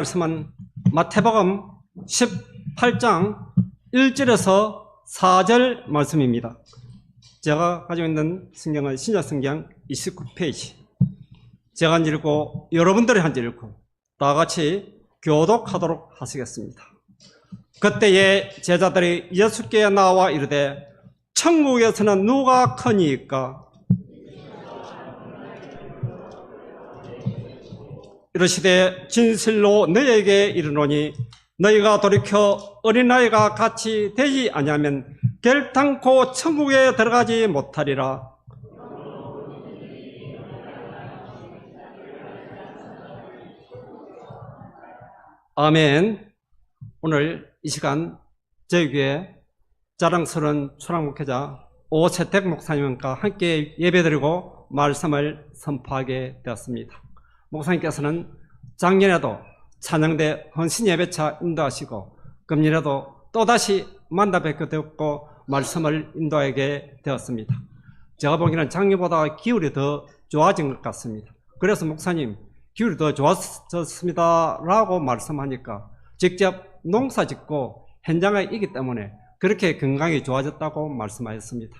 말씀은 마태복음 18장 1절에서 4절 말씀입니다. 제가 가지고 있는 성경은 신약성경 29페이지. 제가 한 줄 읽고 여러분들이 한 줄 읽고 다 같이 교독하도록 하시겠습니다. 그때에 제자들이 예수께 나와 이르되 천국에서는 누가 크니까? 이르시되 진실로 너희에게 이르노니 너희가 돌이켜 어린아이가 같이 되지 아니하면 결단코 천국에 들어가지 못하리라. 아멘. 오늘 이 시간 저희 교회 자랑스러운 초랑목회자 오세택 목사님과 함께 예배드리고 말씀을 선포하게 되었습니다. 목사님께서는 작년에도 찬양대 헌신예배차 인도하시고 금년에도 또다시 만나 뵙게 되었고 말씀을 인도하게 되었습니다. 제가 보기에는 작년보다 기울이 더 좋아진 것 같습니다. 그래서 목사님 기울이 더 좋아졌습니다 라고 말씀하니까 직접 농사 짓고 현장에 있기 때문에 그렇게 건강이 좋아졌다고 말씀하셨습니다.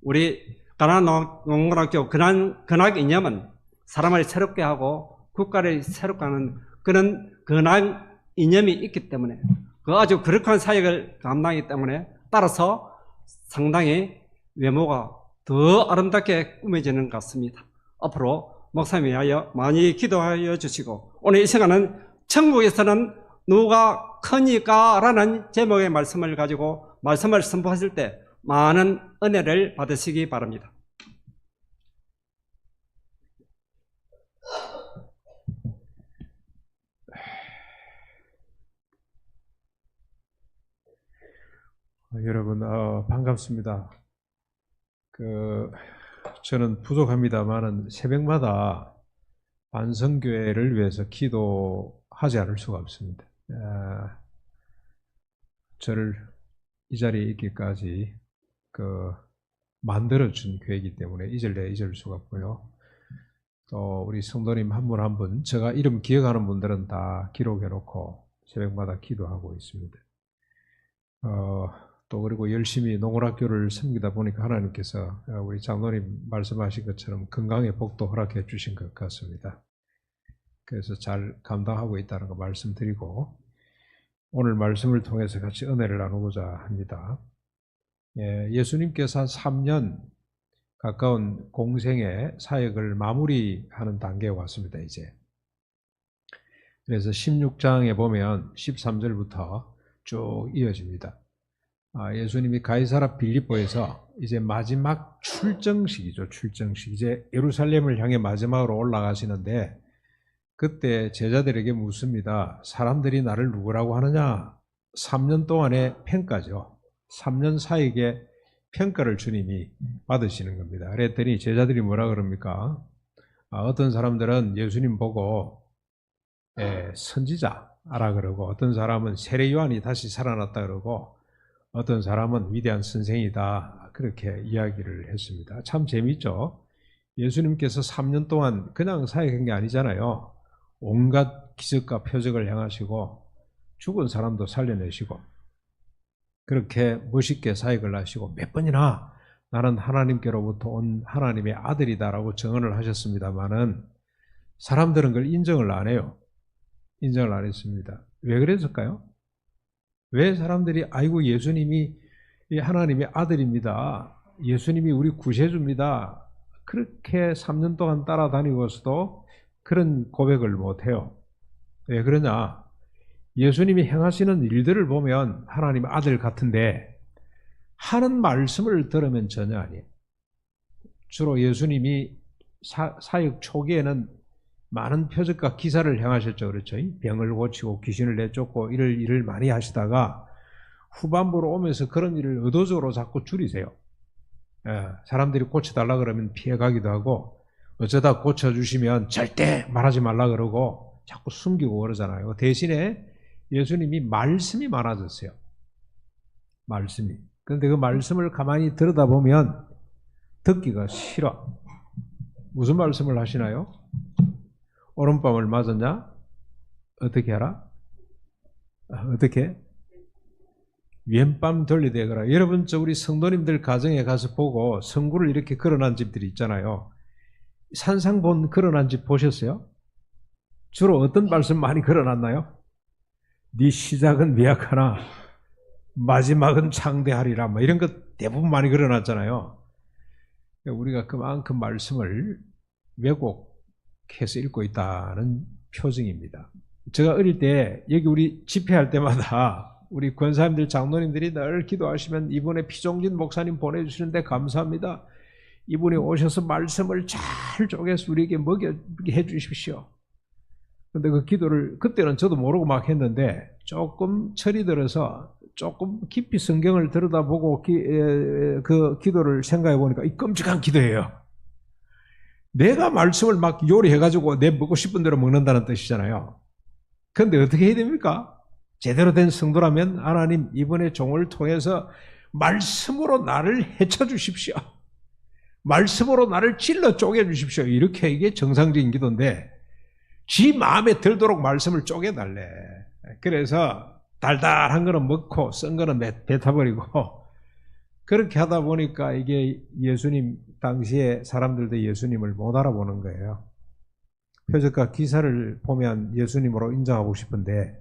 우리 가나농고등학교 근학 이념은 사람을 새롭게 하고 국가를 새롭게 하는 그런 근학 이념이 있기 때문에 그 아주 거룩한 사역을 감당하기 때문에 따라서 상당히 외모가 더 아름답게 꾸며지는 것 같습니다. 앞으로 목사님을 위하여 많이 기도하여 주시고 오늘 이 시간은 천국에서는 누가 크니까 라는 제목의 말씀을 가지고 말씀을 선포하실 때 많은 은혜를 받으시기 바랍니다. 여러분 반갑습니다. 저는 부족합니다만은 새벽마다 반성교회를 위해서 기도하지 않을 수가 없습니다. 저를 이 자리에 있기까지 만들어준 교회이기 때문에 잊을 수가 없고요. 또 우리 성도님 한 분 한 분 제가 이름 기억하는 분들은 다 기록해놓고 새벽마다 기도하고 있습니다. 또 그리고 열심히 농원학교를 섬기다 보니까 하나님께서 우리 장로님 말씀하신 것처럼 건강의 복도 허락해 주신 것 같습니다. 그래서 잘 감당하고 있다는 거 말씀드리고 오늘 말씀을 통해서 같이 은혜를 나누고자 합니다. 예수님께서 3년 가까운 공생의 사역을 마무리하는 단계에 왔습니다. 이제 그래서 16장에 보면 13절부터 쭉 이어집니다. 예수님이 가이사랴 빌립보에서 이제 마지막 출정식이죠. 출정식. 이제 예루살렘을 향해 마지막으로 올라가시는데 그때 제자들에게 묻습니다. 사람들이 나를 누구라고 하느냐? 3년 동안의 평가죠. 3년 사역의 평가를 주님이 받으시는 겁니다. 그랬더니 제자들이 뭐라 그럽니까? 어떤 사람들은 예수님 보고 선지자라 그러고 어떤 사람은 세례 요한이 다시 살아났다 그러고 어떤 사람은 위대한 선생이다 그렇게 이야기를 했습니다. 참 재미있죠. 예수님께서 3년 동안 그냥 사역한 게 아니잖아요. 온갖 기적과 표적을 행하시고 죽은 사람도 살려내시고 그렇게 멋있게 사역을 하시고 몇 번이나 나는 하나님께로부터 온 하나님의 아들이다라고 증언을 하셨습니다마는 사람들은 그걸 인정을 안 해요. 인정을 안 했습니다. 왜 그랬을까요? 왜 사람들이 아이고 예수님이 하나님의 아들입니다. 예수님이 우리 구세주입니다. 그렇게 3년 동안 따라다니고서도 그런 고백을 못해요. 왜 그러냐? 예수님이 행하시는 일들을 보면 하나님의 아들 같은데 하는 말씀을 들으면 전혀 아니에요. 주로 예수님이 사역 초기에는 많은 표적과 기사를 행하셨죠. 그렇죠? 병을 고치고 귀신을 내쫓고 이럴 일을 많이 하시다가 후반부로 오면서 그런 일을 의도적으로 자꾸 줄이세요. 사람들이 고쳐달라 그러면 피해가기도 하고 어쩌다 고쳐주시면 절대 말하지 말라 그러고 자꾸 숨기고 그러잖아요. 대신에 예수님이 말씀이 많아졌어요. 말씀이. 그런데 그 말씀을 가만히 들여다보면 듣기가 싫어. 무슨 말씀을 하시나요? 오른밤을 맞았냐? 어떻게 하라? 어떻게? 왼밤 돌리대거라. 여러분, 우리 성도님들 가정에 가서 보고 성구를 이렇게 걸어놓은 집들이 있잖아요. 산상본 걸어놓은 집 보셨어요? 주로 어떤 말씀 많이 걸어놨나요? 네 시작은 미약하나 마지막은 창대하리라. 뭐 이런 것 대부분 많이 걸어놨잖아요. 우리가 그만큼 말씀을 왜곡해서 읽고 있다는 표징입니다. 제가 어릴 때 여기 우리 집회할 때마다 우리 권사님들, 장로님들이 늘 기도하시면 이번에 피종진 목사님 보내주시는데 감사합니다. 이분이 오셔서 말씀을 잘 쪼개서 우리에게 먹게 해주십시오. 근데 그 기도를 그때는 저도 모르고 막 했는데 조금 철이 들어서 조금 깊이 성경을 들여다보고 그 기도를 생각해 보니까 이 끔찍한 기도예요. 내가 말씀을 막 요리해가지고 내 먹고 싶은 대로 먹는다는 뜻이잖아요. 그런데 어떻게 해야 됩니까? 제대로 된 성도라면 하나님 이번에 종을 통해서 말씀으로 나를 헤쳐 주십시오. 말씀으로 나를 찔러 쪼개 주십시오. 이렇게 이게 정상적인 기도인데 지 마음에 들도록 말씀을 쪼개달래. 그래서 달달한 거는 먹고 쓴 거는 뱉어버리고 그렇게 하다 보니까 이게 예수님 당시에 사람들도 예수님을 못 알아보는 거예요. 표적과 기사를 보면 예수님으로 인정하고 싶은데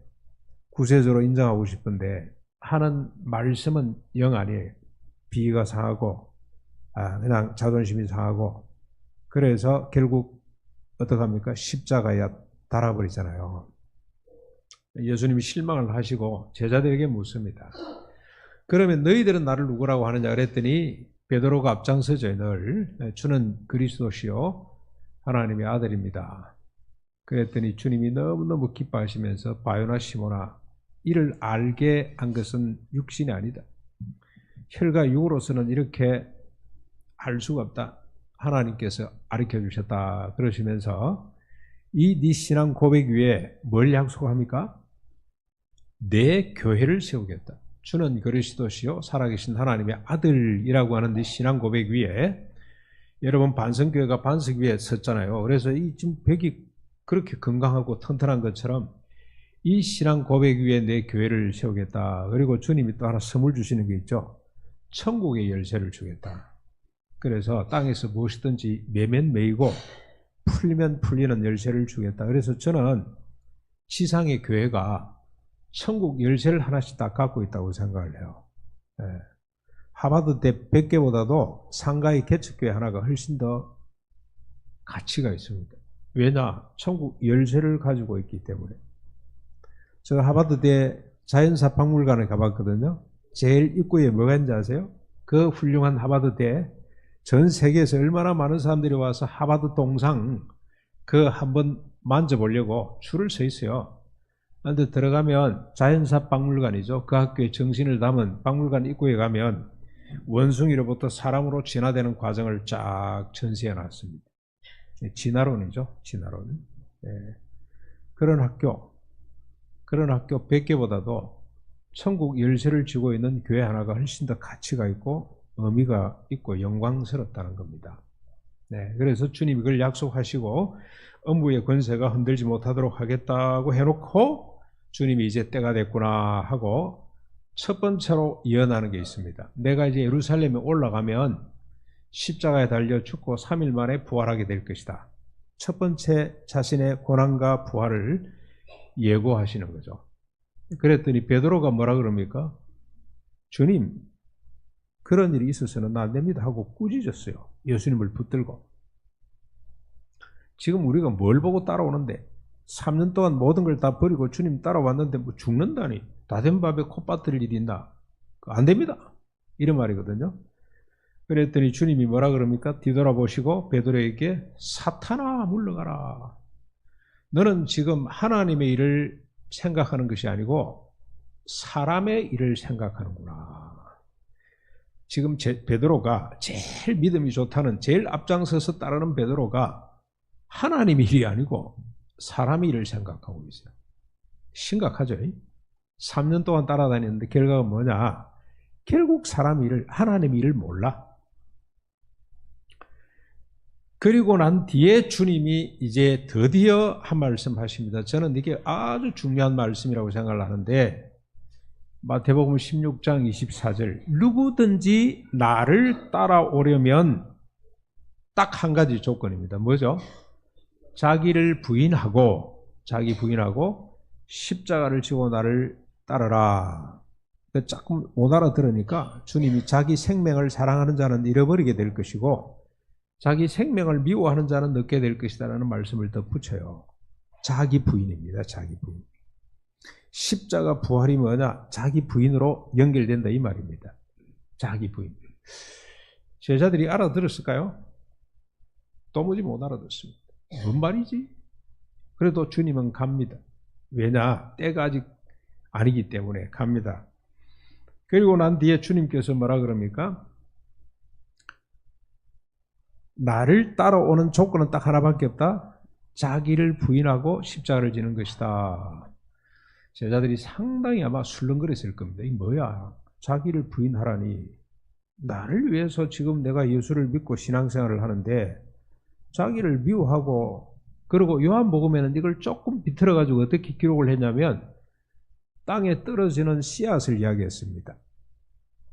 구세주로 인정하고 싶은데 하는 말씀은 영 아니에요. 비위가 상하고 그냥 자존심이 상하고 그래서 결국 어떡합니까? 십자가에 달아버리잖아요. 예수님이 실망을 하시고 제자들에게 묻습니다. 그러면 너희들은 나를 누구라고 하느냐 그랬더니 베드로가 앞장서죠. 늘 주는 그리스도시요 하나님의 아들입니다. 그랬더니 주님이 너무너무 기뻐하시면서 바요나 시모나 이를 알게 한 것은 육신이 아니다. 혈과 육으로서는 이렇게 알 수가 없다. 하나님께서 가르쳐 주셨다. 그러시면서 이 네 신앙 고백 위에 뭘 약속합니까? 내 교회를 세우겠다. 주는 그리스도시요 살아계신 하나님의 아들이라고 하는 네 신앙 고백 위에 여러분 반성교회가 반석 위에 섰잖아요. 그래서 이 지금 벽이 그렇게 건강하고 튼튼한 것처럼 이 신앙 고백 위에 내 교회를 세우겠다. 그리고 주님이 또 하나 선물 주시는 게 있죠. 천국의 열쇠를 주겠다. 그래서 땅에서 무엇이든지 매면 매이고 풀리면 풀리는 열쇠를 주겠다. 그래서 저는 지상의 교회가 천국 열쇠를 하나씩 다 갖고 있다고 생각을 해요. 하버드대 100개보다도 상가의 개척교회 하나가 훨씬 더 가치가 있습니다. 왜냐? 천국 열쇠를 가지고 있기 때문에. 제가 하버드대 자연사 박물관에 가봤거든요. 제일 입구에 뭐가 있는지 아세요? 그 훌륭한 하버드대 전 세계에서 얼마나 많은 사람들이 와서 하버드 동상 그 한번 만져보려고 줄을 서 있어요. 그런데 들어가면 자연사 박물관이죠. 그 학교의 정신을 담은 박물관 입구에 가면 원숭이로부터 사람으로 진화되는 과정을 쫙 전시해 놨습니다. 진화론이죠. 진화론. 그런 학교 100개보다도 천국 열쇠를 쥐고 있는 교회 하나가 훨씬 더 가치가 있고 의미가 있고 영광스럽다는 겁니다. 그래서 주님이 그걸 약속하시고 음부의 권세가 흔들지 못하도록 하겠다고 해놓고 주님이 이제 때가 됐구나 하고 첫 번째로 예언하는 게 있습니다. 내가 이제 예루살렘에 올라가면 십자가에 달려 죽고 3일 만에 부활하게 될 것이다. 첫 번째 자신의 고난과 부활을 예고하시는 거죠. 그랬더니 베드로가 뭐라 그럽니까? 주님, 그런 일이 있어서는 안 됩니다 하고 꾸짖었어요. 예수님을 붙들고. 지금 우리가 뭘 보고 따라오는데 3년 동안 모든 걸 다 버리고 주님 따라왔는데 뭐 죽는다니 다 된 밥에 코 빠뜨릴 일이 있나? 안 됩니다. 이런 말이거든요. 그랬더니 주님이 뭐라 그럽니까? 뒤돌아보시고 베드로에게 사탄아 물러가라. 너는 지금 하나님의 일을 생각하는 것이 아니고 사람의 일을 생각하는구나. 지금 베드로가 제일 믿음이 좋다는 제일 앞장서서 따르는 베드로가 하나님의 일이 아니고 사람의 일을 생각하고 있어요. 심각하죠? 3년 동안 따라다니는데 결과가 뭐냐? 결국 사람 일을 하나님의 일을 몰라. 그리고 난 뒤에 주님이 이제 드디어 한 말씀 하십니다. 저는 이게 아주 중요한 말씀이라고 생각을 하는데, 마태복음 16장 24절, 누구든지 나를 따라오려면 딱 한 가지 조건입니다. 뭐죠? 자기 부인하고 십자가를 지고 나를 따르라. 조금 못 알아들으니까 주님이 자기 생명을 사랑하는 자는 잃어버리게 될 것이고 자기 생명을 미워하는 자는 얻게 될 것이다라는 말씀을 덧붙여요. 자기 부인입니다. 자기 부인. 십자가 부활이 뭐냐? 자기 부인으로 연결된다 이 말입니다. 자기 부인. 제자들이 알아들었을까요? 도무지 못 알아듣습니다. 뭔 말이지? 그래도 주님은 갑니다. 왜냐? 때가 아직 아니기 때문에 갑니다. 그리고 난 뒤에 주님께서 뭐라 그럽니까? 나를 따라오는 조건은 딱 하나밖에 없다. 자기를 부인하고 십자가를 지는 것이다. 제자들이 상당히 아마 술렁거렸을 겁니다. 이 뭐야? 자기를 부인하라니. 나를 위해서 지금 내가 예수를 믿고 신앙생활을 하는데 자기를 미워하고, 그리고 요한복음에는 이걸 조금 비틀어가지고 어떻게 기록을 했냐면 땅에 떨어지는 씨앗을 이야기했습니다.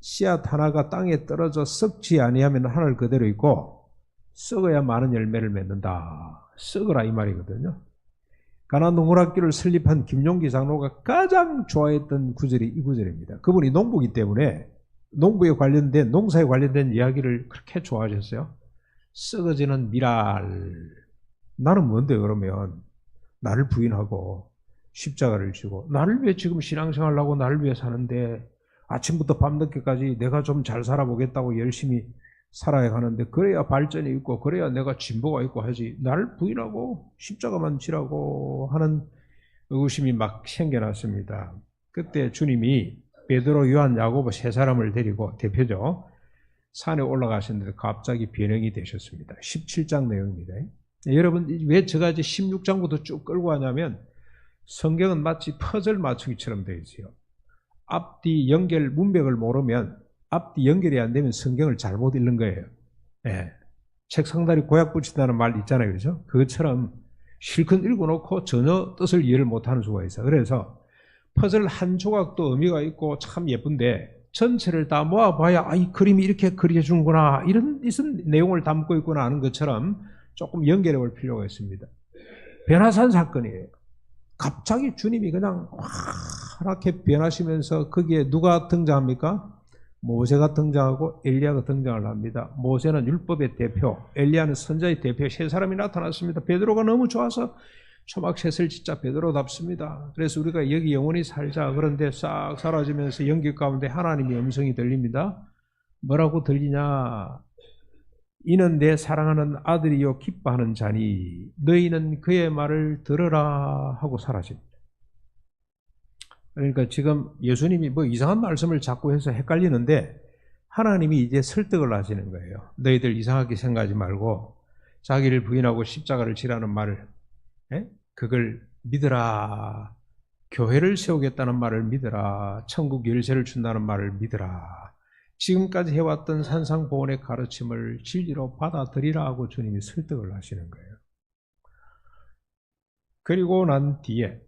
씨앗 하나가 땅에 떨어져 썩지 아니하면 하늘 그대로 있고 썩어야 많은 열매를 맺는다. 썩으라 이 말이거든요. 가나안 농물학교를 설립한 김용기 장로가 가장 좋아했던 구절이 이 구절입니다. 그분이 농부이기 때문에 농부에 관련된, 농사에 관련된 이야기를 그렇게 좋아하셨어요. 썩어지는 미랄. 나는 뭔데 그러면? 나를 부인하고 십자가를 지고 나를 위해 지금 신앙생활을 하고 나를 위해 사는데 아침부터 밤늦게까지 내가 좀 잘 살아보겠다고 열심히 살아야 하는데 그래야 발전이 있고 그래야 내가 진보가 있고 하지, 나를 부인하고 십자가만 지라고 하는 의구심이 막 생겨났습니다. 그때 주님이 베드로, 요한, 야고보 세 사람을 데리고, 대표죠, 산에 올라가셨는데 갑자기 변형이 되셨습니다. 17장 내용입니다. 여러분, 왜 제가 이제 16장부터 쭉 끌고 가냐면 성경은 마치 퍼즐 맞추기처럼 되어 있어요. 앞뒤 연결 문맥을 모르면, 앞뒤 연결이 안 되면 성경을 잘못 읽는 거예요. 예. 책 상다리 고약 붙인다는 말 있잖아요. 그렇죠? 그것처럼 실컷 읽어놓고 전혀 뜻을 이해를 못하는 수가 있어요. 그래서 퍼즐 한 조각도 의미가 있고 참 예쁜데 전체를 다 모아봐야 이 그림이 이렇게 그려주는구나, 이런 내용을 담고 있구나 하는 것처럼 조금 연결해 볼 필요가 있습니다. 변화산 사건이에요. 갑자기 주님이 그냥 이렇게 변하시면서 거기에 누가 등장합니까? 모세가 등장하고 엘리야가 등장을 합니다. 모세는 율법의 대표, 엘리야는 선자의 대표, 세 사람이 나타났습니다. 베드로가 너무 좋아서 초막셋을 진짜 베드로답습니다. 그래서 우리가 여기 영원히 살자. 그런데 싹 사라지면서 연기 가운데 하나님의 음성이 들립니다. 뭐라고 들리냐? 이는 내 사랑하는 아들이요 기뻐하는 자니 너희는 그의 말을 들으라 하고 사라집니다. 그러니까 지금 예수님이 뭐 이상한 말씀을 자꾸 해서 헷갈리는데 하나님이 이제 설득을 하시는 거예요. 너희들 이상하게 생각하지 말고 자기를 부인하고 십자가를 지라는 말을, 그걸 믿으라. 교회를 세우겠다는 말을 믿으라. 천국 열쇠를 준다는 말을 믿으라. 지금까지 해왔던 산상보훈의 가르침을 진리로 받아들이라 하고 주님이 설득을 하시는 거예요. 그리고 난 뒤에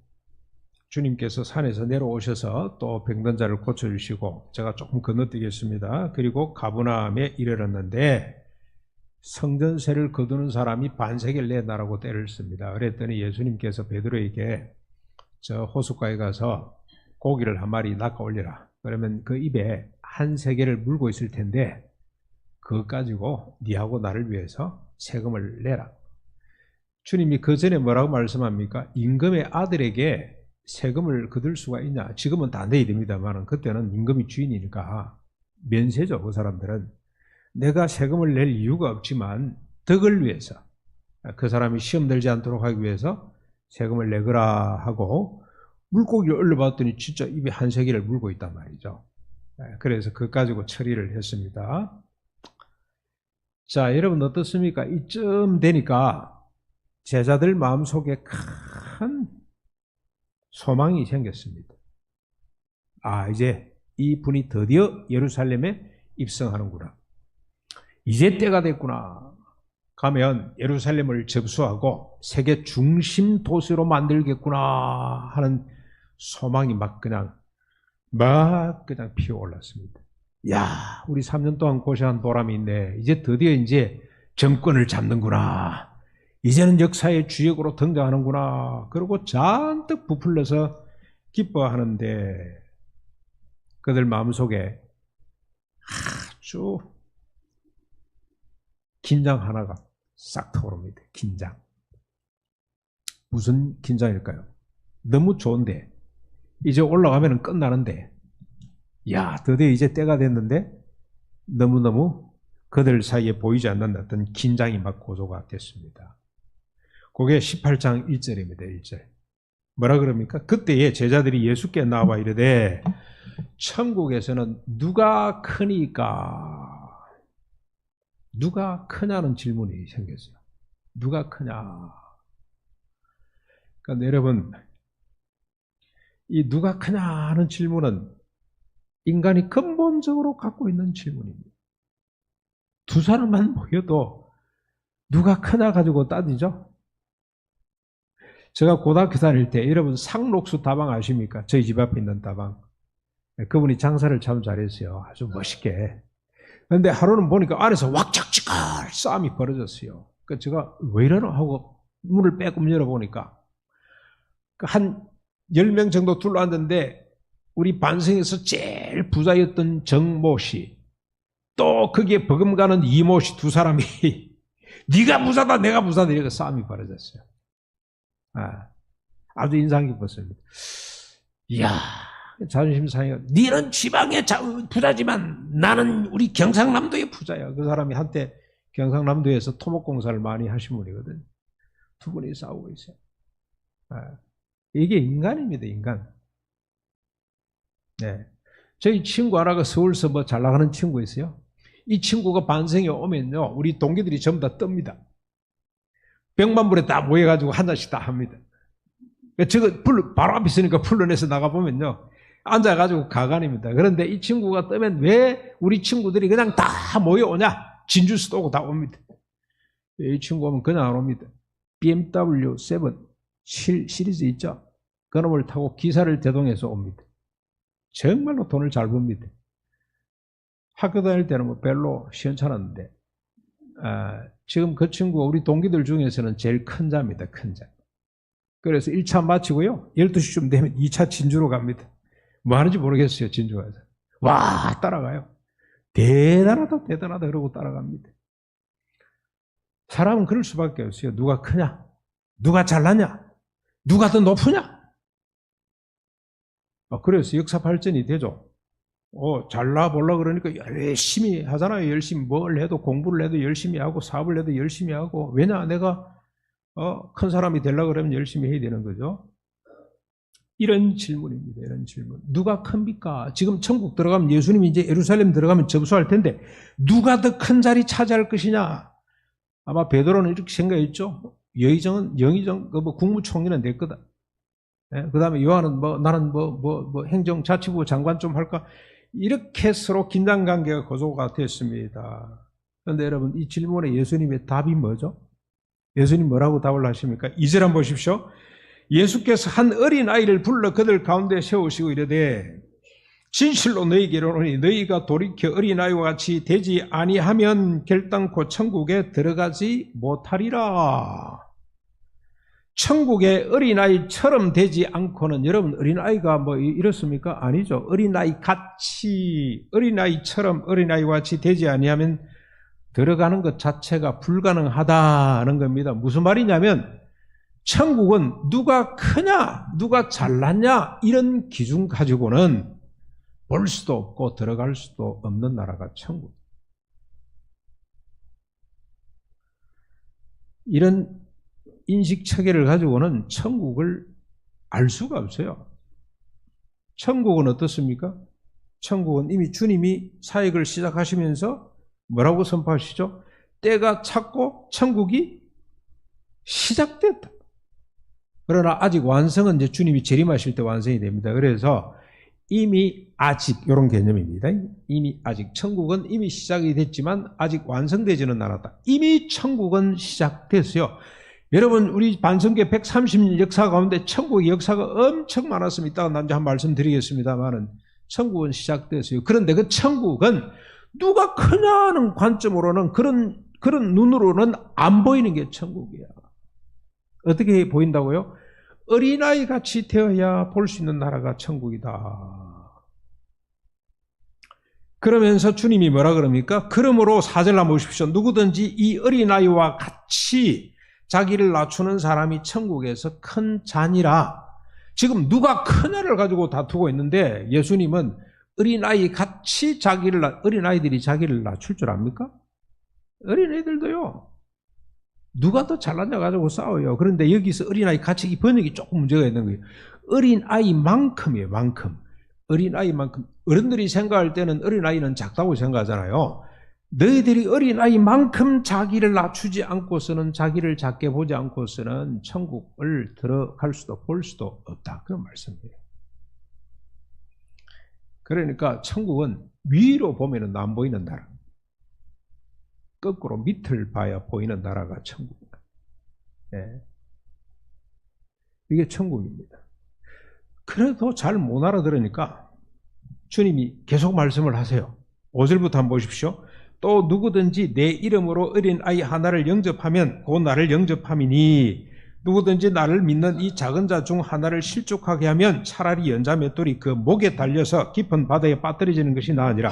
주님께서 산에서 내려오셔서 또 병든 자를 고쳐주시고, 제가 조금 건너뛰겠습니다. 그리고 가버나움에 이르렀는데 성전세를 거두는 사람이 반세겔 내놔라고 때를 씁니다. 그랬더니 예수님께서 베드로에게 저 호숫가에 가서 고기를 한 마리 낚아 올려라. 그러면 그 입에 한 세겔을 물고 있을 텐데 그것 가지고 니하고 나를 위해서 세금을 내라. 주님이 그 전에 뭐라고 말씀합니까? 임금의 아들에게 세금을 거둘 수가 있냐? 지금은 다 내야 됩니다만 그때는 임금이 주인이니까 면세죠. 그 사람들은. 내가 세금을 낼 이유가 없지만 덕을 위해서, 그 사람이 시험 들지 않도록 하기 위해서 세금을 내거라 하고 물고기를 얼려봤더니 진짜 입에 한 세겔을 물고 있단 말이죠. 그래서 그것 가지고 처리를 했습니다. 자, 여러분 어떻습니까? 이쯤 되니까 제자들 마음속에 큰 소망이 생겼습니다. 아, 이제 이 분이 드디어 예루살렘에 입성하는구나. 이제 때가 됐구나. 가면 예루살렘을 접수하고 세계 중심 도시로 만들겠구나 하는 소망이 막 그냥 피어올랐습니다. 야, 우리 3년 동안 고생한 보람이 있네. 이제 드디어 이제 정권을 잡는구나. 이제는 역사의 주역으로 등장하는구나. 그러고 잔뜩 부풀려서 기뻐하는데 그들 마음속에 아주 긴장 하나가 싹 타오릅니다. 긴장. 무슨 긴장일까요? 너무 좋은데 이제 올라가면 끝나는데 야, 드디어 이제 때가 됐는데 너무너무 그들 사이에 보이지 않는 어떤 긴장이 막 고조가 됐습니다. 그게 18장 1절입니다. 1절. 뭐라 그럽니까? 그때에 제자들이 예수께 나와 이르되 천국에서는 누가 크니까? 누가 크냐는 질문이 생겼어요. 누가 크냐? 그러니까 여러분, 이 누가 크냐 하는 질문은 인간이 근본적으로 갖고 있는 질문입니다. 두 사람만 모여도 누가 크냐 가지고 따지죠? 제가 고등학교 다닐 때 여러분 상록수 다방 아십니까? 저희 집 앞에 있는 다방. 그분이 장사를 참 잘했어요. 아주 멋있게. 그런데 하루는 보니까 안에서 왁작지껄 싸움이 벌어졌어요. 그러니까 제가 왜 이러나 하고 문을 빼꼼 열어보니까 한 10명 정도 둘러앉았는데 우리 반성에서 제일 부자였던 정모 씨, 또 거기에 버금가는 이모 씨 두 사람이 네가 부자다 내가 부자다 이렇게 싸움이 벌어졌어요. 아주 인상 깊었습니다. 이야, 자존심 상해가 니는 지방의 부자지만 나는 우리 경상남도의 부자야. 그 사람이 한때 경상남도에서 토목공사를 많이 하신 분이거든요. 두 분이 싸우고 있어요. 이게 인간입니다, 인간. 네. 저희 친구 하나가 서울서 뭐 잘 나가는 친구 있어요. 이 친구가 반성에 오면요, 우리 동기들이 전부 다 뜹니다. 100만 불에 다 모여가지고 한 잔씩 다 합니다. 저거 바로 앞에 있으니까 풀러내서 나가보면요, 앉아가지고 가관입니다. 그런데 이 친구가 뜨면 왜 우리 친구들이 그냥 다 모여오냐? 진주스도 오고 다 옵니다. 이 친구 오면 그냥 안 옵니다. BMW 7 시리즈 있죠? 그놈을 타고 기사를 대동해서 옵니다. 정말로 돈을 잘 법니다. 학교 다닐 때는 뭐 별로 시원찮았는데, 지금 그 친구가 우리 동기들 중에서는 제일 큰 자입니다. 큰 자. 그래서 1차 마치고요, 12시쯤 되면 2차 진주로 갑니다. 뭐 하는지 모르겠어요. 진주 가서. 와, 따라가요. 대단하다 대단하다 그러고 따라갑니다. 사람은 그럴 수밖에 없어요. 누가 크냐? 누가 잘나냐? 누가 더 높으냐? 그래서 역사 발전이 되죠. 잘나 보려고 그러니까 열심히 하잖아요. 열심히 뭘 해도, 공부를 해도 열심히 하고, 사업을 해도 열심히 하고. 왜냐? 내가 큰 사람이 되려고 그러면 열심히 해야 되는 거죠. 이런 질문입니다. 이런 질문. 누가 큽니까? 지금 천국 들어가면, 예수님이 이제 예루살렘 들어가면 접수할 텐데 누가 더 큰 자리 차지할 것이냐? 아마 베드로는 이렇게 생각했죠. 영의정 국무총리는 내 거다. 그 다음에 요한은 나는 행정자치부 장관 좀 할까? 이렇게 서로 긴장관계가 고조가 됐습니다. 그런데 여러분, 이 질문에 예수님의 답이 뭐죠? 예수님 뭐라고 답을 하십니까? 2절 한번 보십시오. 예수께서 한 어린아이를 불러 그들 가운데 세우시고 이르되 진실로 너희에게 이르노니 너희가 돌이켜 어린아이와 같이 되지 아니하면 결단코 천국에 들어가지 못하리라. 천국의 어린아이처럼 되지 않고는, 여러분 어린아이가 뭐 이렇습니까? 아니죠. 어린아이 같이, 어린아이처럼 어린아이와 같이 되지 아니하면 들어가는 것 자체가 불가능하다는 겁니다. 무슨 말이냐면 천국은 누가 크냐, 누가 잘났냐 이런 기준 가지고는 볼 수도 없고 들어갈 수도 없는 나라가 천국. 이런 인식 체계를 가지고는 천국을 알 수가 없어요. 천국은 어떻습니까? 천국은 이미 주님이 사역을 시작하시면서 뭐라고 선포하시죠? 때가 찼고 천국이 시작됐다. 그러나 아직 완성은 이제 주님이 재림하실 때 완성이 됩니다. 그래서 이미 아직 이런 개념입니다. 이미 아직 천국은 이미 시작이 됐지만 아직 완성되지는 않았다. 이미 천국은 시작됐어요. 여러분 우리 반성교 130년 역사 가운데 천국의 역사가 엄청 많았습니다. 이따가 남자 한 말씀 드리겠습니다만은 천국은 시작됐어요. 그런데 그 천국은 누가 크냐는 관점으로는 그런 눈으로는 안 보이는 게 천국이야. 어떻게 보인다고요? 어린아이 같이 되어야 볼 수 있는 나라가 천국이다. 그러면서 주님이 뭐라 그럽니까? 그러므로 4절 한번 보십시오. 누구든지 이 어린아이와 같이 자기를 낮추는 사람이 천국에서 큰 자니라. 지금 누가 크냐를 가지고 다투고 있는데 예수님은 어린아이 같이 어린아이들이 자기를 낮출 줄 압니까? 어린아이들도요. 누가 더 잘났냐 가지고 싸워요. 그런데 여기서 어린아이 같이 이 번역이 조금 문제가 있는 거예요. 어린아이만큼이에요. 만큼. 어린아이만큼. 어른들이 생각할 때는 어린아이는 작다고 생각하잖아요. 너희들이 어린아이만큼 자기를 낮추지 않고서는 자기를 작게 보지 않고서는 천국을 들어갈 수도 볼 수도 없다. 그런 말씀이에요. 그러니까 천국은 위로 보면은 안 보이는 나라. 거꾸로 밑을 봐야 보이는 나라가 천국입니다. 네. 이게 천국입니다. 그래도 잘 못 알아들으니까 주님이 계속 말씀을 하세요. 5절부터 한번 보십시오. 또 누구든지 내 이름으로 어린아이 하나를 영접하면 곧 나를 영접함이니 누구든지 나를 믿는 이 작은 자 중 하나를 실족하게 하면 차라리 연자 맷돌이 그 목에 달려서 깊은 바다에 빠뜨려지는 것이 나으니라.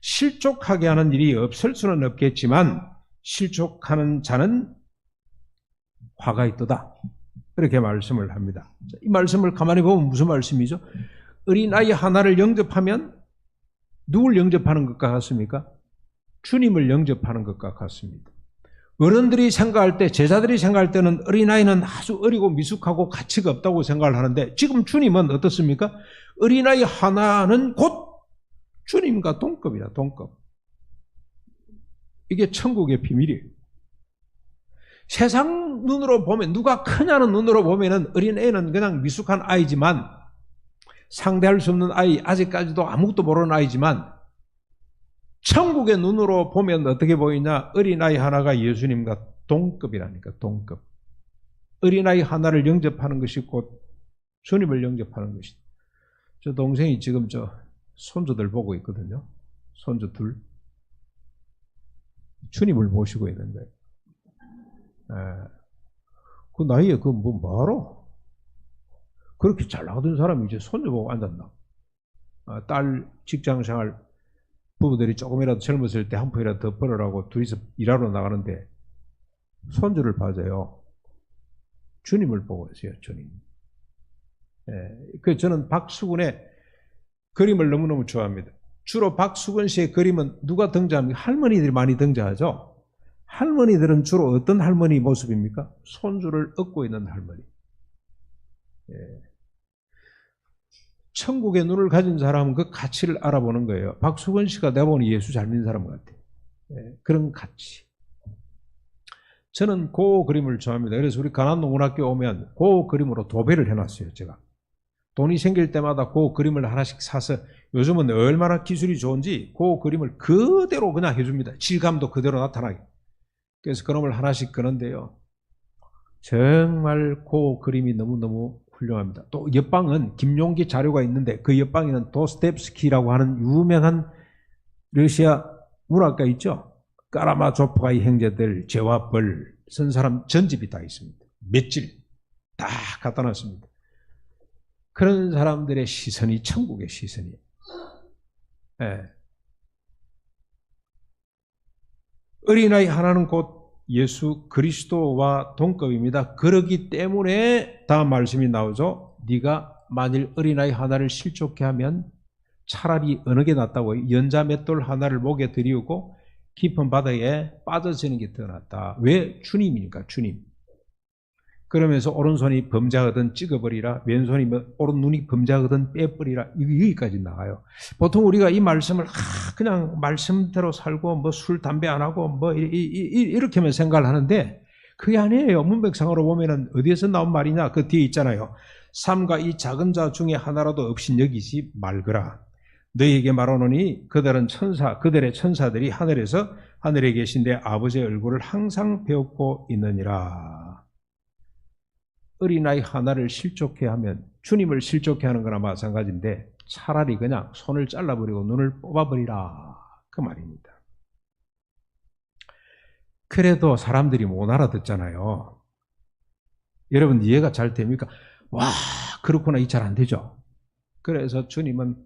실족하게 하는 일이 없을 수는 없겠지만 실족하는 자는 화가 있도다. 그렇게 말씀을 합니다. 이 말씀을 가만히 보면 무슨 말씀이죠? 어린아이 하나를 영접하면 누굴 영접하는 것과 같습니까? 주님을 영접하는 것과 같습니다. 어른들이 생각할 때, 제자들이 생각할 때는 어린아이는 아주 어리고 미숙하고 가치가 없다고 생각을 하는데 지금 주님은 어떻습니까? 어린아이 하나는 곧 주님과 동급이라 동급. 이게 천국의 비밀이에요. 세상 눈으로 보면 누가 크냐는 눈으로 보면은 어린애는 그냥 미숙한 아이지만 상대할 수 없는 아이, 아직까지도 아무것도 모르는 아이지만 천국의 눈으로 보면 어떻게 보이냐? 어린아이 하나가 예수님과 동급이라니까, 동급. 어린아이 하나를 영접하는 것이 곧 주님을 영접하는 것이다. 저 동생이 지금 손주들 보고 있거든요. 손주 둘. 주님을 모시고 있는 거예요. 그 나이에 뭐하러? 그렇게 잘 나가던 사람이 이제 손주 보고 앉았나? 딸 직장생활 부부들이 조금이라도 젊었을 때 한 푼이라도 더 벌으라고 둘이서 일하러 나가는데 손주를 봐줘요. 주님을 보고 있어요. 주님. 그 저는 박수근의 그림을 너무너무 좋아합니다. 주로 박수근 씨의 그림은 누가 등장합니까? 할머니들이 많이 등장하죠. 할머니들은 주로 어떤 할머니 모습입니까? 손주를 업고 있는 할머니. 천국의 눈을 가진 사람은 그 가치를 알아보는 거예요. 박수근 씨가 내가 보니 예수 잘 믿는 사람 같아요. 그런 가치. 저는 그 그림을 좋아합니다. 그래서 우리 가남농문학교 오면 그 그림으로 도배를 해놨어요. 제가. 돈이 생길 때마다 그 그림을 하나씩 사서 요즘은 얼마나 기술이 좋은지 그 그림을 그대로 그냥 해줍니다. 질감도 그대로 나타나게. 그래서 그놈을 하나씩 그는데요. 정말 그 그림이 너무너무 훌륭합니다. 또 옆방은 김용기 자료가 있는데 그 옆방에는 도스텝스키라고 하는 유명한 러시아 문학가 있죠. 까라마조프가의 형제들, 죄와 벌 쓴 사람 전집이 다 있습니다. 몇질 다 갖다 놨습니다. 그런 사람들의 시선이 천국의 시선이에요. 어린아이 하나는 곧 예수 그리스도와 동급입니다. 그러기 때문에 다음 말씀이 나오죠. 네가 만일 어린아이 하나를 실족해 하면 차라리 어느 게 낫다고 연자 맷돌 하나를 목에 들이우고 깊은 바다에 빠져지는 게 더 낫다. 왜? 주님이니까 주님. 그러면서 오른손이 범죄하거든 찍어버리라. 왼손이 오른눈이 범죄하거든 빼버리라. 여기까지 나와요. 보통 우리가 이 말씀을 그냥 말씀대로 살고 뭐 술, 담배 안 하고 뭐 이렇게만 생각을 하는데 그게 아니에요. 문맥상으로 보면은 어디에서 나온 말이냐? 그 뒤에 있잖아요. 삼가 이 작은 자 중에 하나라도 없인 여기지 말거라. 너희에게 말하노니 그들의 천사들이 하늘에 계신 내 아버지의 얼굴을 항상 배우고 있느니라. 어린아이 하나를 실족해 하면 주님을 실족해 하는 거나 마찬가지인데 차라리 그냥 손을 잘라버리고 눈을 뽑아버리라. 그 말입니다. 그래도 사람들이 못 알아듣잖아요. 여러분 이해가 잘 됩니까? 와, 그렇구나. 이 잘 안 되죠. 그래서 주님은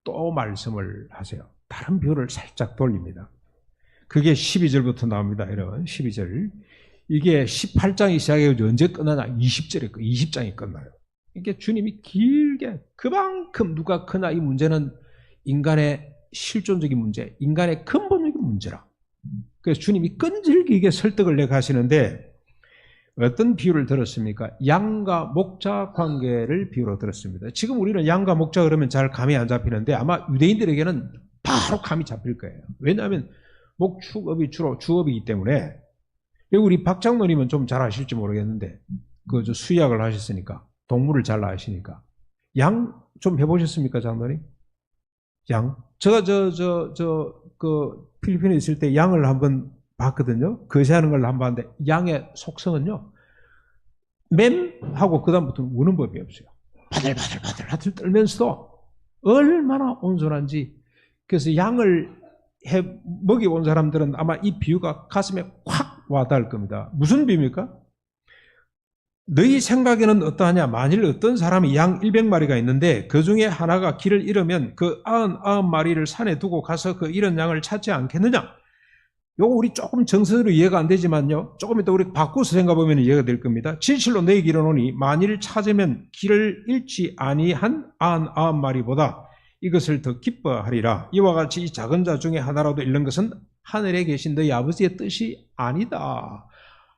또 말씀을 하세요. 다른 비유를 살짝 돌립니다. 그게 12절부터 나옵니다. 여러분 12절. 이게 18장이 시작해서 언제 끝나냐? 20장이 끝나요. 이게 주님이 길게 그만큼 누가 크나 이 문제는 인간의 실존적인 문제, 인간의 근본적인 문제라. 그래서 주님이 끈질기게 설득을 내 가시는데 어떤 비유를 들었습니까? 양과 목자 관계를 비유로 들었습니다. 지금 우리는 양과 목자 그러면 잘 감이 안 잡히는데 아마 유대인들에게는 바로 감이 잡힐 거예요. 왜냐하면 목축업이 주로 주업이기 때문에. 우리 박 장로님은 좀 잘 아실지 모르겠는데 그 수의학을 하셨으니까 동물을 잘 아시니까 양 좀 해보셨습니까, 장로님? 양? 제가 그 필리핀에 있을 때 양을 한번 봤거든요. 거세하는 걸 한번 봤는데 양의 속성은요. 맴하고 그다음부터는 우는 법이 없어요. 바들바들 떨면서도 얼마나 온순한지. 그래서 양을 먹여본 사람들은 아마 이 비유가 가슴에 확 와닿을 겁니다. 무슨 비유입니까? 너희 생각에는 어떠하냐? 만일 어떤 사람이 양 100마리가 있는데 그 중에 하나가 길을 잃으면 그 99마리를 산에 두고 가서 그 잃은 양을 찾지 않겠느냐? 요거 우리 조금 정서로 이해가 안 되지만요. 조금 이따 우리 바꿔서 생각해보면 이해가 될 겁니다. 진실로 너희에게 이르노니 만일 찾으면 길을 잃지 아니한 99마리보다 이것을 더 기뻐하리라. 이와 같이 이 작은 자 중에 하나라도 잃는 것은 하늘에 계신 너희 아버지의 뜻이 아니다.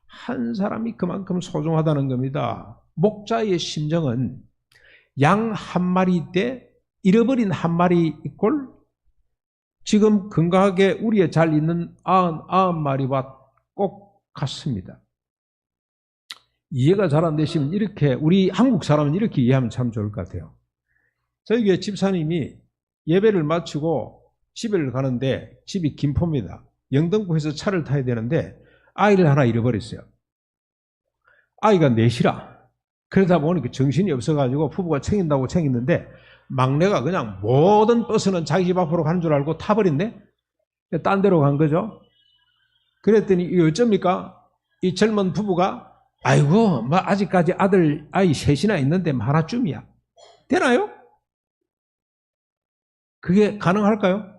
한 사람이 그만큼 소중하다는 겁니다. 목자의 심정은 양 한 마리 대 잃어버린 한 마리 이꼴 지금 건강하게 우리에 잘 있는 99마리와 꼭 같습니다. 이해가 잘 안 되시면 이렇게 우리 한국 사람은 이렇게 이해하면 참 좋을 것 같아요. 저희 교회 집사님이 예배를 마치고 집에 가는데 집이 김포입니다. 영등포에서 차를 타야 되는데 아이를 하나 잃어버렸어요. 아이가 넷이라. 그러다 보니까 정신이 없어가지고 부부가 챙긴다고 챙겼는데 막내가 그냥 모든 버스는 자기 집 앞으로 가는 줄 알고 타버렸네? 딴 데로 간 거죠. 그랬더니 이 어쩝니까? 이 젊은 부부가 아이고 뭐 아직까지 아이 셋이나 있는데 하나쯤이야. 되나요? 그게 가능할까요?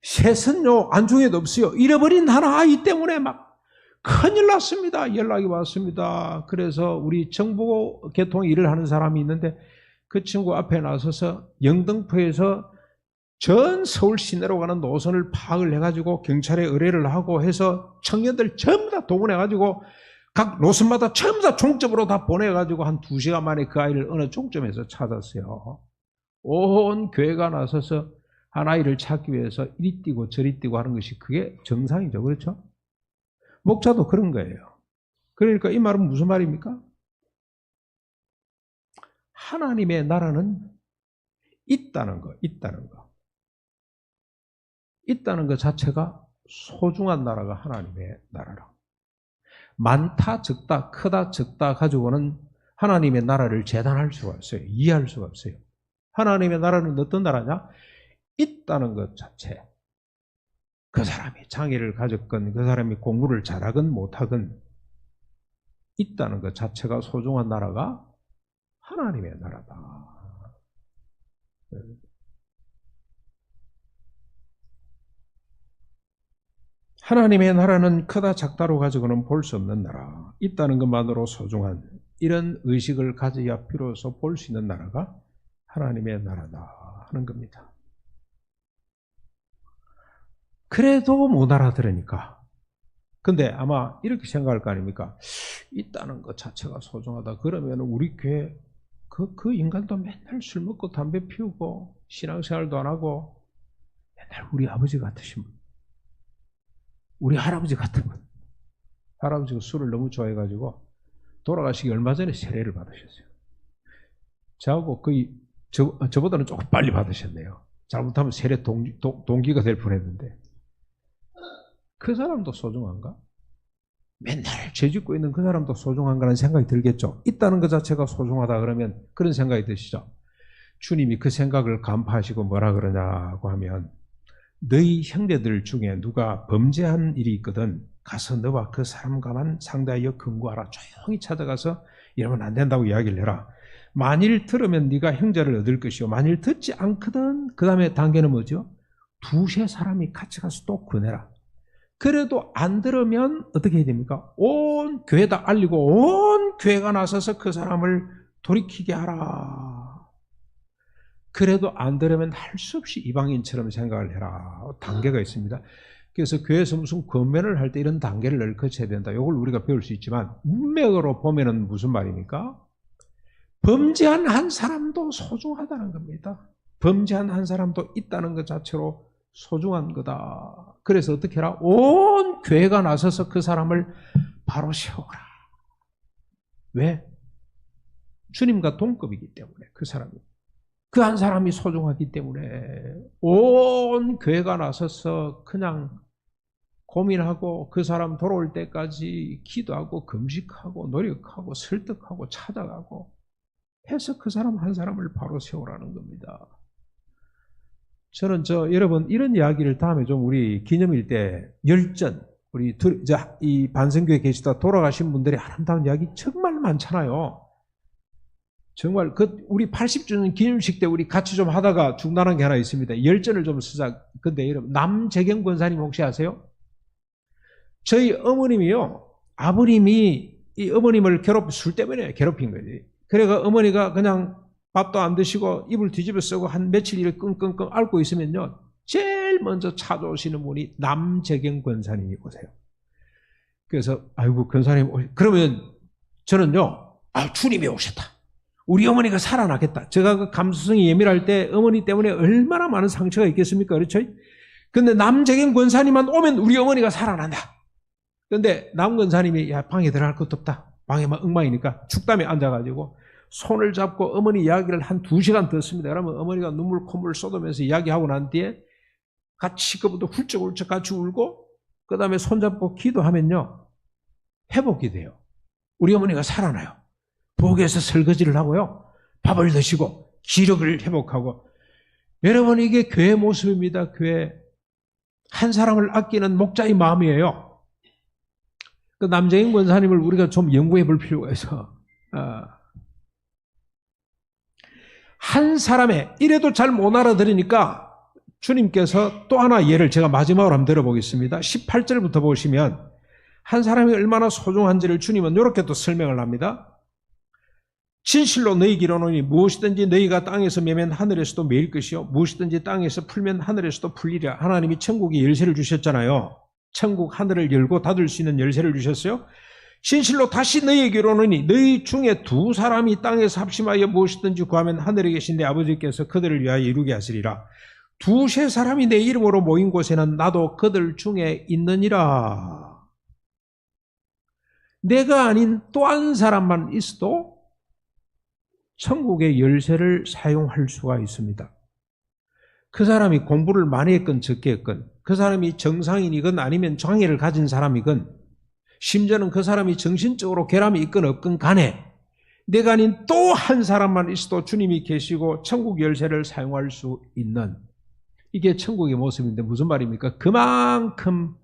셋은요 안중에도 없어요. 잃어버린 하나 아이 때문에 막 큰일 났습니다. 연락이 왔습니다. 그래서 우리 정보계통 일을 하는 사람이 있는데 그 친구 앞에 나서서 영등포에서 전 서울 시내로 가는 노선을 파악을 해가지고 경찰에 의뢰를 하고 해서 청년들 전부 다 동원해가지고 각 노선마다 전부 다 종점으로 다 보내가지고 한 2시간 만에 그 아이를 어느 종점에서 찾았어요. 온 교회가 나서서 한 아이를 찾기 위해서 이리 뛰고 저리 뛰고 하는 것이 그게 정상이죠. 그렇죠? 목자도 그런 거예요. 그러니까 이 말은 무슨 말입니까? 하나님의 나라는 있다는 거. 있다는 것 자체가 소중한 나라가 하나님의 나라라. 많다 적다 크다 적다 가지고는 하나님의 나라를 재단할 수가 없어요. 이해할 수가 없어요. 하나님의 나라는 어떤 나라냐? 있다는 것 자체. 그 사람이 장애를 가졌건 그 사람이 공부를 잘하건 못하건 있다는 것 자체가 소중한 나라가 하나님의 나라다. 하나님의 나라는 크다 작다로 가지고는 볼 수 없는 나라. 있다는 것만으로 소중한 이런 의식을 가져야 비로소 볼 수 있는 나라가 하나님의 나라다 하는 겁니다. 그래도 못 알아들으니까. 근데 아마 이렇게 생각할 거 아닙니까? 있다는 것 자체가 소중하다. 그러면 우리 교회 그 인간도 맨날 술 먹고 담배 피우고 신앙생활도 안 하고 맨날 우리 아버지 같으신 분. 우리 할아버지 같은 분. 할아버지가 술을 너무 좋아해가지고 돌아가시기 얼마 전에 세례를 받으셨어요. 저하고 거의 저보다는 조금 빨리 받으셨네요. 잘못하면 세례 동기가 될 뻔했는데 그 사람도 소중한가? 맨날 죄 짓고 있는 그 사람도 소중한가라는 생각이 들겠죠. 있다는 것 자체가 소중하다 그러면 그런 생각이 드시죠. 주님이 그 생각을 간파하시고 뭐라 그러냐고 하면 너희 형제들 중에 누가 범죄한 일이 있거든 가서 너와 그 사람과만 상대하여 근거하라. 조용히 찾아가서 이러면 안 된다고 이야기를 해라. 만일 들으면 네가 형제를 얻을 것이요 만일 듣지 않거든 그 다음에 단계는 뭐죠? 두세 사람이 같이 가서 또 권해라. 그래도 안 들으면 어떻게 해야 됩니까? 온 교회다 알리고 온 교회가 나서서 그 사람을 돌이키게 하라. 그래도 안 들으면 할 수 없이 이방인처럼 생각을 해라. 단계가 있습니다. 그래서 교회에서 무슨 권면을 할 때 이런 단계를 널커쳐야 된다. 이걸 우리가 배울 수 있지만 문맥으로 보면은 무슨 말입니까? 범죄한 한 사람도 소중하다는 겁니다. 범죄한 한 사람도 있다는 것 자체로 소중한 거다. 그래서 어떻게 해라? 온 교회가 나서서 그 사람을 바로 세워라. 왜? 주님과 동급이기 때문에 그 사람이. 그 한 사람이 소중하기 때문에 온 교회가 나서서 그냥 고민하고 그 사람 돌아올 때까지 기도하고 금식하고 노력하고 설득하고 찾아가고 해서 그 사람 한 사람을 바로 세우라는 겁니다. 저는 여러분 이런 이야기를 다음에 좀 우리 기념일 때 열전 우리 이 반성교회 계시다 돌아가신 분들의 아름다운 이야기 정말 많잖아요. 정말 우리 80주년 기념식 때 우리 같이 좀 하다가 중단한 게 하나 있습니다. 열전을 좀 쓰자. 근데 여러분 남재경 권사님 혹시 아세요? 저희 어머님이요. 아버님이 이 어머님을 술 때문에 괴롭힌 거지. 그래가 어머니가 그냥 밥도 안 드시고 이불 뒤집어 쓰고 한 며칠 일을 끙끙끙 앓고 있으면요. 제일 먼저 찾아오시는 분이 남재경 권사님이 오세요. 그래서 아이고 권사님 그러면 저는요. 주님이 오셨다. 우리 어머니가 살아나겠다. 제가 그 감수성이 예민할 때 어머니 때문에 얼마나 많은 상처가 있겠습니까? 그렇죠? 근데 남재경 권사님만 오면 우리 어머니가 살아난다. 근데 남 권사님이 방에 들어갈 것도 없다. 방에만 엉망이니까 축담에 앉아가지고 손을 잡고 어머니 이야기를 한 2시간 듣습니다. 그러면 어머니가 눈물 콧물 쏟으면서 이야기하고 난 뒤에 같이 그부터 훌쩍훌쩍 같이 울고 그 다음에 손잡고 기도하면요. 회복이 돼요. 우리 어머니가 살아나요. 부엌에서 설거지를 하고요. 밥을 드시고 기력을 회복하고 여러분 이게 교회 모습입니다. 교회. 한 사람을 아끼는 목자의 마음이에요. 그 남재인 권사님을 우리가 좀 연구해 볼 필요가 있어. 한 사람의 이래도 잘 못 알아들으니까 주님께서 또 하나 예를 제가 마지막으로 한번 들어보겠습니다. 18절부터 보시면 한 사람이 얼마나 소중한지를 주님은 이렇게 또 설명을 합니다. 진실로 너희에게 이르노니 무엇이든지 너희가 땅에서 매면 하늘에서도 매일 것이요 무엇이든지 땅에서 풀면 하늘에서도 풀리리라. 하나님이 천국의 열쇠를 주셨잖아요. 천국 하늘을 열고 닫을 수 있는 열쇠를 주셨어요. 진실로 다시 너희에게 이르노니 너희 중에 2 사람이 땅에서 합심하여 무엇이든지 구하면 하늘에 계신 내 아버지께서 그들을 위하여 이루게 하시리라. 2-3 사람이 내 이름으로 모인 곳에는 나도 그들 중에 있느니라. 내가 아닌 또 한 사람만 있어도 천국의 열쇠를 사용할 수가 있습니다. 그 사람이 공부를 많이 했건 적게 했건 그 사람이 정상인이건 아니면 장애를 가진 사람이건 심지어는 그 사람이 정신적으로 결함이 있건 없건 간에 내가 아닌 또 한 사람만 있어도 주님이 계시고 천국 열쇠를 사용할 수 있는 이게 천국의 모습인데 무슨 말입니까? 그만큼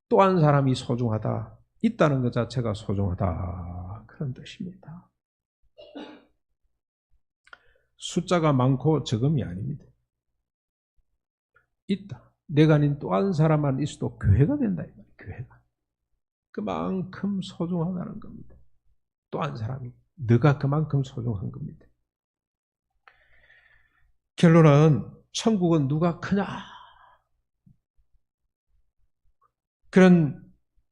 또 한 사람이 소중하다. 있다는 것 자체가 소중하다. 그런 뜻입니다. 숫자가 많고 적음이 아닙니다. 있다. 내가 아닌 또 한 사람만 있어도 교회가 된다. 교회가. 그만큼 소중하다는 겁니다. 또 한 사람이. 너가 그만큼 소중한 겁니다. 결론은 천국은 누가 크냐? 그런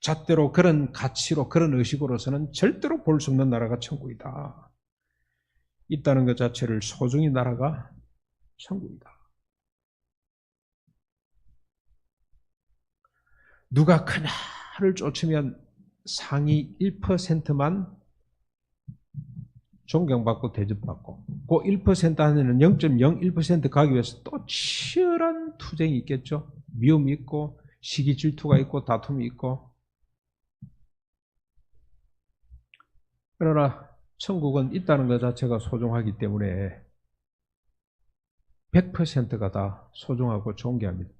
잣대로, 그런 가치로, 그런 의식으로서는 절대로 볼 수 없는 나라가 천국이다. 있다는 것 자체를 소중히 나라가 천국이다. 누가 크냐를 쫓으면 상위 1%만 존경받고 대접받고 그 1% 안에는 0.01% 가기 위해서 또 치열한 투쟁이 있겠죠. 미움이 있고 시기 질투가 있고 다툼이 있고. 그러나 천국은 있다는 것 자체가 소중하기 때문에 100%가 다 소중하고 존귀합니다.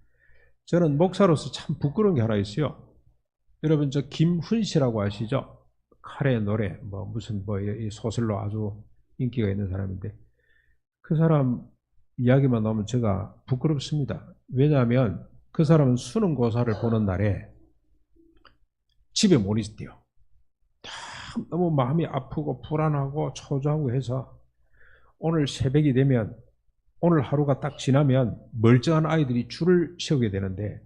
저는 목사로서 참 부끄러운 게 하나 있어요. 여러분 저 김훈 씨라고 아시죠? 칼의 노래 무슨 이 소설로 아주 인기가 있는 사람인데 그 사람 이야기만 나오면 제가 부끄럽습니다. 왜냐하면 그 사람은 수능고사를 보는 날에 집에 못 있대요. 너무 마음이 아프고 불안하고 초조하고 해서 오늘 새벽이 되면 오늘 하루가 딱 지나면 멀쩡한 아이들이 줄을 세우게 되는데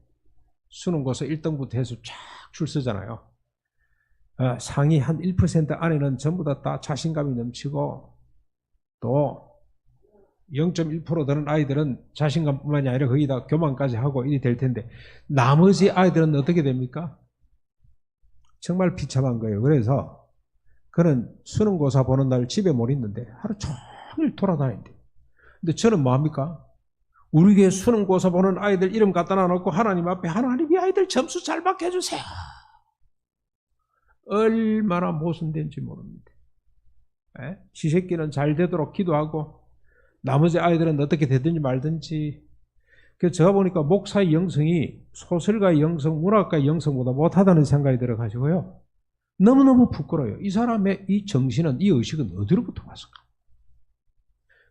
수능고사 1등부터 해서 쫙 줄 서잖아요. 상위 한 1% 안에는 전부 다 자신감이 넘치고 또 0.1% 되는 아이들은 자신감뿐만이 아니라 거기다 교만까지 하고 이리 될 텐데 나머지 아이들은 어떻게 됩니까? 정말 비참한 거예요. 그래서 그는 수능고사 보는 날 집에 못 있는데 하루 종일 돌아다닌대요. 근데 저는 뭐합니까? 우리 교회 수능고사 보는 아이들 이름 갖다 놔놓고 하나님 앞에 하나님 이 아이들 점수 잘 받게 해주세요. 얼마나 모순된지 모릅니다. 지 새끼는 잘 되도록 기도하고 나머지 아이들은 어떻게 되든지 말든지. 그래서 제가 보니까 목사의 영성이 소설가의 영성, 문학가의 영성보다 못하다는 생각이 들어가지고요. 너무너무 부끄러워요. 이 사람의 이 정신은, 이 의식은 어디로부터 왔을까?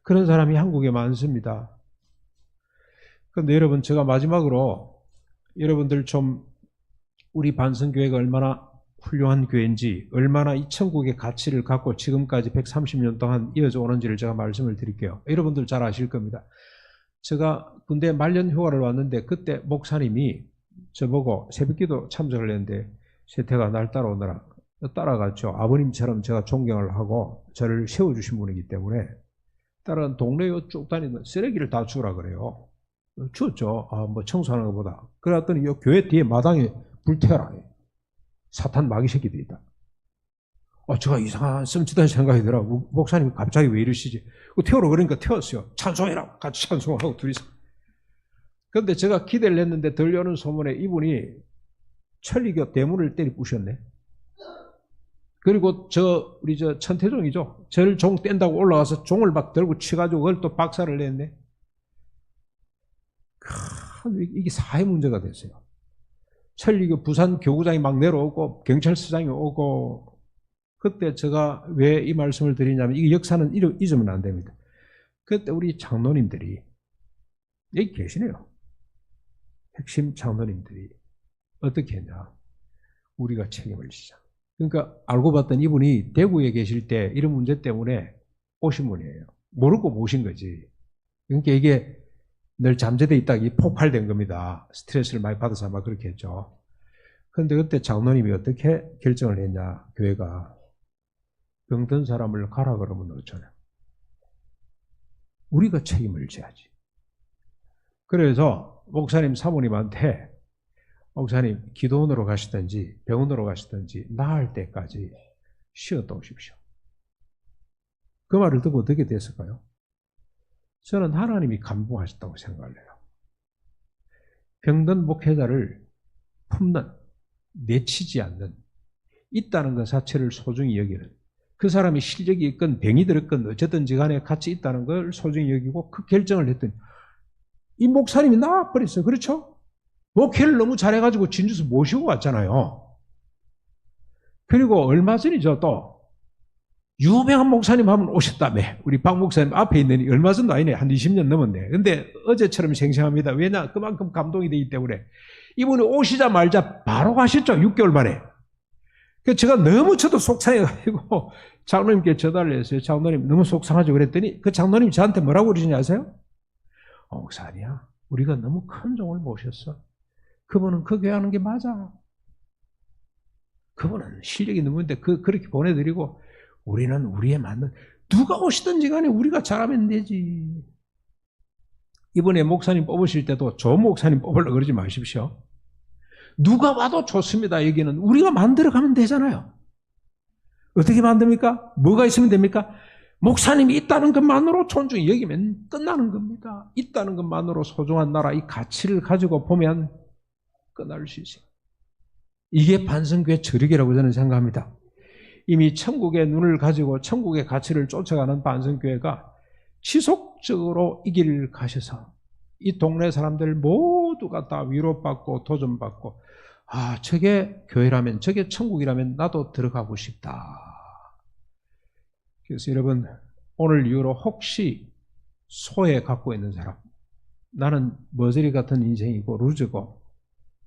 그런 사람이 한국에 많습니다. 그런데 여러분, 제가 마지막으로 여러분들 좀 우리 반성교회가 얼마나 훌륭한 교회인지, 얼마나 이 천국의 가치를 갖고 지금까지 130년 동안 이어져 오는지를 제가 말씀을 드릴게요. 여러분들 잘 아실 겁니다. 제가 군대 말년 휴가를 왔는데 그때 목사님이 저보고 새벽기도 참석을 했는데 세태가 날 따라오느라 따라갔죠. 아버님처럼 제가 존경을 하고 저를 세워주신 분이기 때문에 다른 동네에 쭉 다니는 쓰레기를 다 주우라 그래요. 주웠죠. 뭐 청소하는 것보다. 그랬더니 이 교회 뒤에 마당에 불태워라. 사탄 마귀 새끼들이 있다. 제가 이상한 씀짓한 생각이 들어. 목사님이 갑자기 왜 이러시지? 태우러 그러니까 태웠어요. 찬송해라. 같이 찬송하고 둘이서. 그런데 제가 기대를 했는데 들려오는 소문에 이분이 천리교 대문을 때리 부셨네. 그리고 우리 천태종이죠. 저를 종 뗀다고 올라가서 종을 막 들고 치가지고 그걸 또 박살을 냈네. 이게 사회 문제가 됐어요. 천리교 부산 교구장이 막 내려오고 경찰서장이 오고. 그때 제가 왜 이 말씀을 드리냐면 이 역사는 잊으면 안 됩니다. 그때 우리 장로님들이 여기 계시네요. 핵심 장로님들이 어떻게 했냐. 우리가 책임을 지자. 그러니까 알고 봤더니 이분이 대구에 계실 때 이런 문제 때문에 오신 분이에요. 모르고 모신 거지. 그러니까 이게 늘 잠재되어 있다가 폭발된 겁니다. 스트레스를 많이 받아서 아마 그렇게 했죠. 그런데 그때 장로님이 어떻게 결정을 했냐. 교회가 병든 사람을 가라 그러면 어쩌냐. 우리가 책임을 져야지. 그래서 목사님 사모님한테 목사님 기도원으로 가시든지 병원으로 가시든지 나을 때까지 쉬었다 오십시오. 그 말을 듣고 어떻게 됐을까요? 저는 하나님이 감동하셨다고 생각을 해요. 병든 목회자를 품는, 내치지 않는, 있다는 것 자체를 소중히 여기는, 그 사람이 실력이 있건 병이 들었건 어쨌든지 간에 같이 있다는 걸 소중히 여기고 그 결정을 했더니 이 목사님이 나와버렸어요. 그렇죠? 목회를 너무 잘해가지고 진주에서 모시고 왔잖아요. 그리고 얼마 전이죠. 또 유명한 목사님 한 분 오셨다며. 우리 박 목사님 앞에 있는 얼마 전도 아니네. 한 20년 넘었네. 근데 어제처럼 생생합니다. 왜냐? 그만큼 감동이 되기 때문에. 이분이 오시자마자 바로 가셨죠. 6개월 만에. 그래서 제가 너무 저도 속상해가지고 장로님께 전화를 했어요. 장로님 너무 속상하죠. 그랬더니 그 장로님이 저한테 뭐라고 그러시는지 아세요? 목사님이야. 우리가 너무 큰 종을 모셨어. 그분은 그 교회 하는 게 맞아. 그분은 실력이 넘는데 그렇게 보내드리고 우리는 우리에 맞는 누가 오시든지 간에 우리가 잘하면 되지. 이번에 목사님 뽑으실 때도 좋은 목사님 뽑으려고 그러지 마십시오. 누가 와도 좋습니다. 여기는 우리가 만들어가면 되잖아요. 어떻게 만듭니까? 뭐가 있으면 됩니까? 목사님이 있다는 것만으로 존중히 여기면 끝나는 겁니다. 있다는 것만으로 소중한 나라 이 가치를 가지고 보면 끝날 수 있어요. 이게 반성교회 저력이라고 저는 생각합니다. 이미 천국의 눈을 가지고 천국의 가치를 쫓아가는 반성교회가 지속적으로 이 길을 가셔서 이 동네 사람들 모두가 다 위로받고 도전받고 저게 교회라면 저게 천국이라면 나도 들어가고 싶다. 그래서 여러분 오늘 이후로 혹시 소외 갖고 있는 사람 나는 머저리 같은 인생이고 루즈고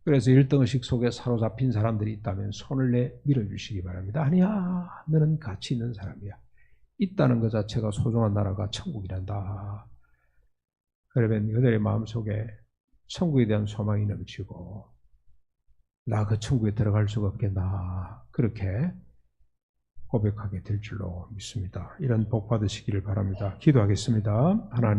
그래서 1등의식 속에 사로잡힌 사람들이 있다면 손을 밀어주시기 바랍니다. 아니야 너는 가치 있는 사람이야. 있다는 것 자체가 소중한 나라가 천국이란다. 그러면 그들의 마음속에 천국에 대한 소망이 넘치고 나 그 천국에 들어갈 수가 없겠나 그렇게 고백하게 될 줄로 믿습니다. 이런 복 받으시기를 바랍니다. 기도하겠습니다. 하나님